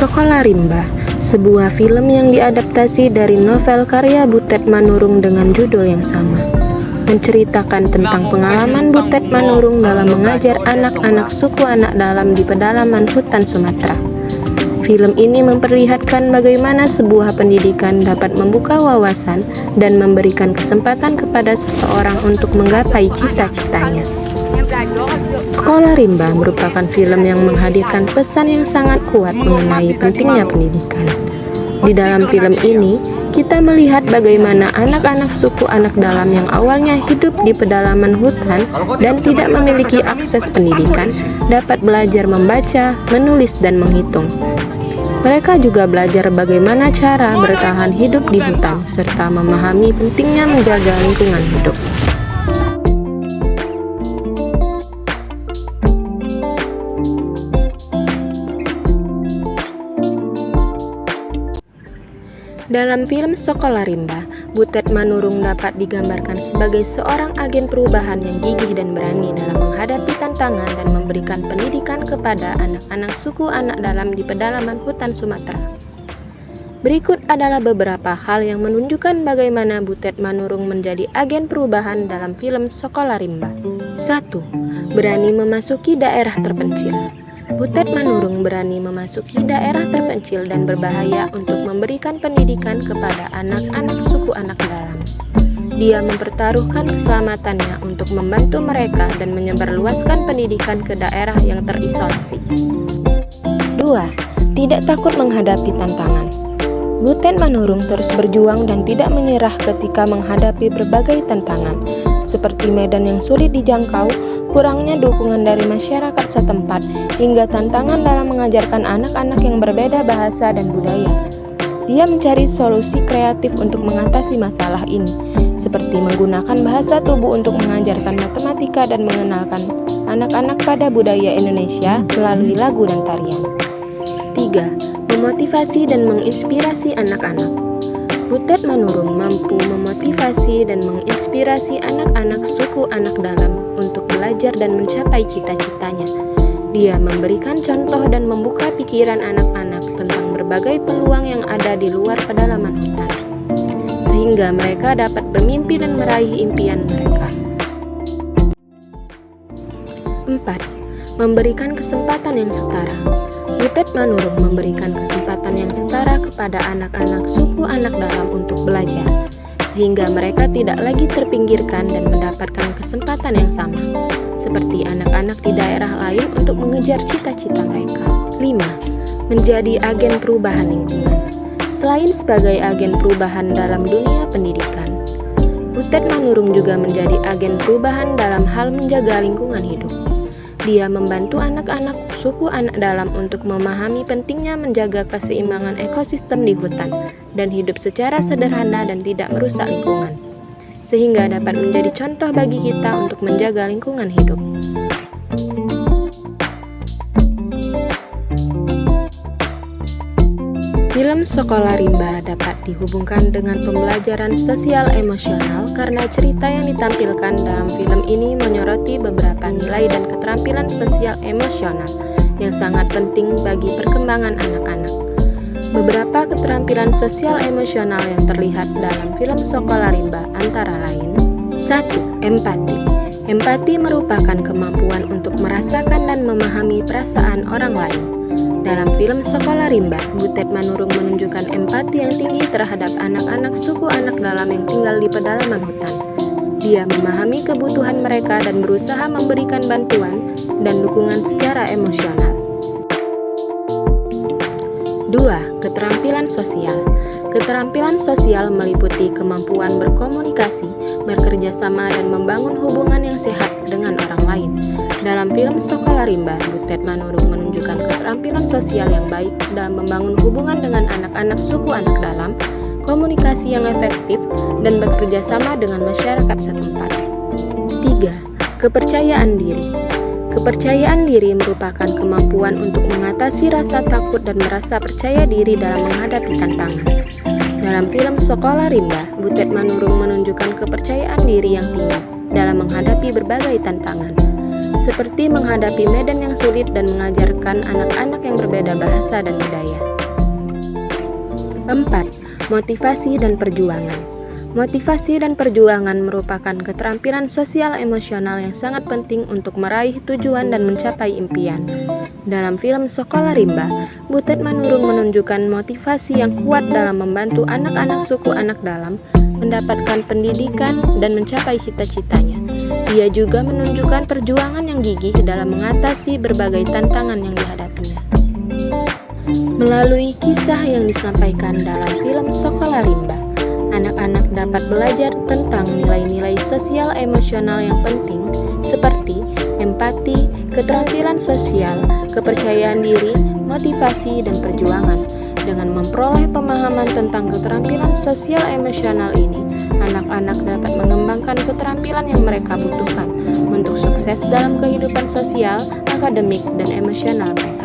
Sekolah Rimba, sebuah film yang diadaptasi dari novel karya Butet Manurung dengan judul yang sama, menceritakan tentang pengalaman Butet Manurung dalam mengajar anak-anak suku anak dalam di pedalaman hutan Sumatera. Film ini memperlihatkan bagaimana sebuah pendidikan dapat membuka wawasan dan memberikan kesempatan kepada seseorang untuk menggapai cita-citanya. Sekolah Rimba merupakan film yang menghadirkan pesan yang sangat kuat mengenai pentingnya pendidikan. Di dalam film ini, kita melihat bagaimana anak-anak suku anak dalam yang awalnya hidup di pedalaman hutan dan tidak memiliki akses pendidikan dapat belajar membaca, menulis, dan menghitung. Mereka juga belajar bagaimana cara bertahan hidup di hutan serta memahami pentingnya menjaga lingkungan hidup. Dalam film Sekolah Rimba, Butet Manurung dapat digambarkan sebagai seorang agen perubahan yang gigih dan berani dalam menghadapi tantangan dan memberikan pendidikan kepada anak-anak suku anak dalam di pedalaman hutan Sumatera. Berikut adalah beberapa hal yang menunjukkan bagaimana Butet Manurung menjadi agen perubahan dalam film Sekolah Rimba. 1. Berani memasuki daerah terpencil. Butet Manurung berani memasuki daerah terpencil dan berbahaya untuk memberikan pendidikan kepada anak-anak suku anak dalam. Dia mempertaruhkan keselamatannya untuk membantu mereka dan menyebarluaskan pendidikan ke daerah yang terisolasi. 2. Tidak takut menghadapi tantangan. Butet Manurung terus berjuang dan tidak menyerah ketika menghadapi berbagai tantangan, seperti medan yang sulit dijangkau, kurangnya dukungan dari masyarakat setempat, hingga tantangan dalam mengajarkan anak-anak yang berbeda bahasa dan budaya. Dia mencari solusi kreatif untuk mengatasi masalah ini, seperti menggunakan bahasa tubuh untuk mengajarkan matematika dan mengenalkan anak-anak pada budaya Indonesia melalui lagu dan tarian. 3. Memotivasi dan menginspirasi anak-anak. Butet Manurung mampu memotivasi dan menginspirasi anak-anak suku anak dalam untuk belajar dan mencapai cita-citanya. Dia memberikan contoh dan membuka pikiran anak-anak tentang berbagai peluang yang ada di luar pedalaman hutan, sehingga mereka dapat bermimpi dan meraih impian mereka. 4. Memberikan kesempatan yang setara. Butet Manurung memberikan kesempatan yang setara kepada anak-anak suku anak dalam untuk belajar, sehingga mereka tidak lagi terpinggirkan dan mendapatkan kesempatan yang sama, seperti anak-anak di daerah lain untuk mengejar cita-cita mereka. 5. Menjadi agen perubahan lingkungan. Selain sebagai agen perubahan dalam dunia pendidikan, Butet Manurung juga menjadi agen perubahan dalam hal menjaga lingkungan hidup. Dia membantu anak-anak suku anak dalam untuk memahami pentingnya menjaga keseimbangan ekosistem di hutan dan hidup secara sederhana dan tidak merusak lingkungan, sehingga dapat menjadi contoh bagi kita untuk menjaga lingkungan hidup. Film Sekolah Rimba dapat dihubungkan dengan pembelajaran sosial emosional karena cerita yang ditampilkan dalam film ini menyoroti beberapa nilai dan keterampilan sosial emosional yang sangat penting bagi perkembangan anak-anak. Beberapa keterampilan sosial emosional yang terlihat dalam film Sekolah Rimba antara lain: 1. Empati. Empati merupakan kemampuan untuk merasakan dan memahami perasaan orang lain. Dalam film Sekolah Rimba, Butet Manurung menunjukkan empati yang tinggi terhadap anak-anak suku anak dalam yang tinggal di pedalaman hutan. Dia memahami kebutuhan mereka dan berusaha memberikan bantuan dan dukungan secara emosional. 2. Keterampilan sosial. Keterampilan sosial meliputi kemampuan berkomunikasi, bekerja sama, dan membangun hubungan yang sehat dengan orang lain. Dalam film Sekolah Rimba, Butet Manurung menunjukkan keterampilan sosial yang baik dalam membangun hubungan dengan anak-anak suku anak dalam, komunikasi yang efektif, dan bekerja sama dengan masyarakat setempat. 3. Kepercayaan diri. Kepercayaan diri merupakan kemampuan untuk mengatasi rasa takut dan merasa percaya diri dalam menghadapi tantangan. Dalam film Sekolah Rimba, Butet Manurung menunjukkan kepercayaan diri yang tinggi dalam menghadapi berbagai tantangan, seperti menghadapi medan yang sulit dan mengajarkan anak-anak yang berbeda bahasa dan budaya. 4. Motivasi dan perjuangan. Motivasi dan perjuangan merupakan keterampilan sosial emosional yang sangat penting untuk meraih tujuan dan mencapai impian. Dalam film Sekolah Rimba, Butet Manurung menunjukkan motivasi yang kuat dalam membantu anak-anak suku Anak Dalam mendapatkan pendidikan dan mencapai cita-citanya. Ia juga menunjukkan perjuangan yang gigih dalam mengatasi berbagai tantangan yang dihadapinya. Melalui kisah yang disampaikan dalam film Sekolah Rimba, anak-anak dapat belajar tentang nilai-nilai sosial emosional yang penting seperti empati, keterampilan sosial, kepercayaan diri, motivasi, dan perjuangan. Dengan memperoleh pemahaman tentang keterampilan sosial emosional ini, anak-anak dapat mengembangkan keterampilan yang mereka butuhkan untuk sukses dalam kehidupan sosial, akademik, dan emosional mereka.